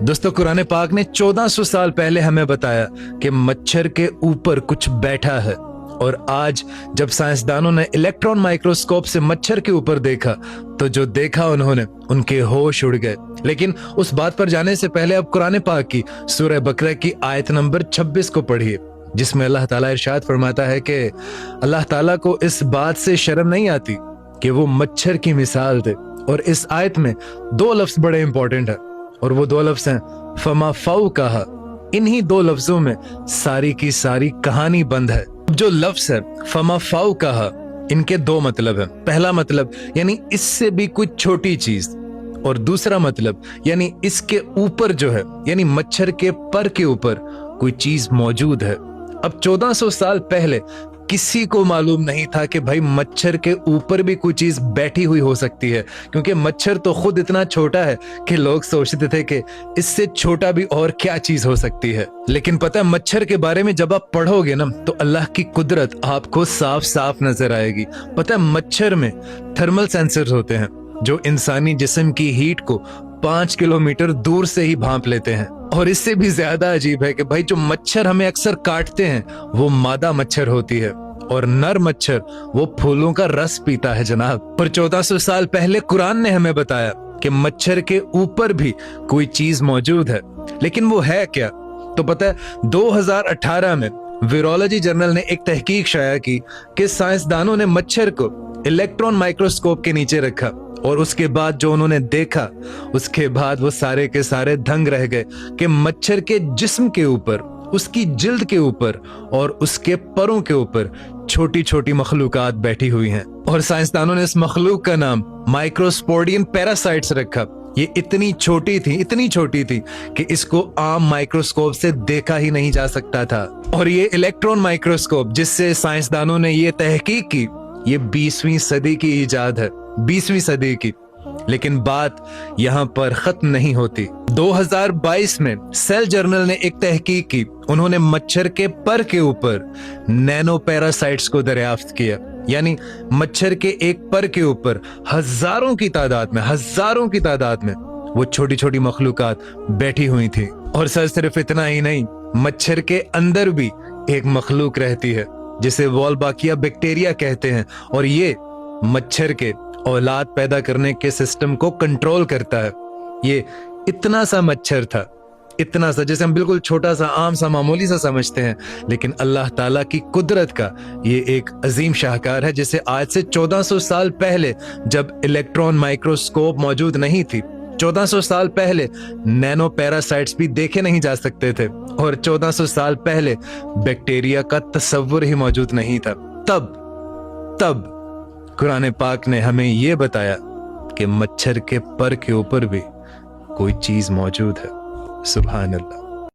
दोस्तों, कुरान पाक ने 1400 साल पहले हमें बताया कि मच्छर के ऊपर कुछ बैठा है, और आज जब साइंसदानों ने इलेक्ट्रॉन माइक्रोस्कोप से मच्छर के ऊपर देखा तो जो देखा उन्होंने, उनके होश उड़ गए। लेकिन उस बात पर जाने से पहले अब कुरान पाक की सूरह बकरा की आयत नंबर 26 को पढ़िए, जिसमें अल्लाह ताला इरशाद फरमाता है कि अल्लाह ताला को इस बात से शर्म नहीं आती कि वो मच्छर की मिसाल दे। और इस आयत में दो लफ्ज बड़े इंपॉर्टेंट है, और वो दो लफ्ज हैं फमा फाउ कहा। इन्हीं दो लफ्जों में सारी की सारी कहानी बंद है। जो लफ्ज है फमा फाउ कहा, इनके दो मतलब है। पहला मतलब यानी इससे भी कुछ छोटी चीज, और दूसरा मतलब यानी इसके ऊपर जो है, यानी मच्छर के पर के ऊपर कोई चीज मौजूद है। अब 1400 साल पहले किसी को मालूम नहीं था कि भाई मच्छर के ऊपर भी कोई चीज बैठी हुई हो सकती है, क्योंकि मच्छर तो खुद इतना छोटा है कि लोग सोचते थे कि इससे छोटा भी और क्या चीज हो सकती है। लेकिन पता है, मच्छर के बारे में जब आप पढ़ोगे ना तो अल्लाह की कुदरत आपको साफ साफ नजर आएगी। पता है, मच्छर में थर्मल सेंसर्स होते हैं जो इंसानी जिस्म की हीट को 5 किलोमीटर दूर से ही भांप लेते हैं। और इससे भी ज्यादा अजीब है कि भाई जो मच्छर हमें अक्सर काटते हैं वो मादा मच्छर होती है, और नर मच्छर वो फूलों का रस पीता है जनाब। पर 1400 साल पहले कुरान ने हमें बताया कि मच्छर के ऊपर भी कोई चीज मौजूद है। लेकिन वो है क्या? तो पता है, 2018 में वीरोलॉजी जर्नल ने एक तहकीक शाया की कि साइंसदानों ने मच्छर को इलेक्ट्रॉन माइक्रोस्कोप के नीचे रखा, और उसके बाद जो उन्होंने देखा, उसके बाद वो सारे के सारे दंग रह गए कि मच्छर के जिस्म के ऊपर, उसकी जिल्द के ऊपर और उसके परों के ऊपर छोटी छोटी मखलूकात बैठी हुई हैं। और साइंसदानों ने इस मखलूक का नाम माइक्रोस्पोडियन पैरासाइट्स रखा। ये इतनी छोटी थी कि इसको आम माइक्रोस्कोप से देखा ही नहीं जा सकता था। और ये इलेक्ट्रॉन माइक्रोस्कोप जिससे साइंसदानों ने ये तहकीक की, ये 20वीं सदी की इजाद है, 20वीं सदी की। लेकिन बात यहाँ पर खत्म नहीं होती। 2022 में सेल जर्नल ने एक तहकीक की। उन्होंने मच्छर के पर के ऊपर नैनो पैरासाइट्स को दरियाफ्त किया, यानी मच्छर के एक पर के ऊपर हजारों की तादाद में वो छोटी छोटी मखलूकात बैठी हुई थी। और सर सिर्फ इतना ही नहीं, मच्छर के अंदर भी एक मखलूक रहती है जिसे वॉल्बाकिया बैक्टीरिया कहते हैं, और ये मच्छर के औलाद पैदा करने के सिस्टम को कंट्रोल करता है। ये इतना सा मच्छर था, इतना सा, जैसे हम बिल्कुल छोटा सा, आम सा, मामूली सा समझते हैं, लेकिन अल्लाह ताला की कुदरत का ये एक अजीम शाहकार है, जिसे आज से 1400 साल पहले जब इलेक्ट्रॉन माइक्रोस्कोप मौजूद नहीं थी, 1400 साल पहले नैनो पैरासाइट्स भी देखे नहीं जा सकते थे, और 1400 साल पहले बैक्टीरिया का तस्वुर ही मौजूद नहीं था। तब कुरान पाक ने हमें ये बताया कि मच्छर के पर के ऊपर भी कोई चीज मौजूद है। सुभान अल्लाह।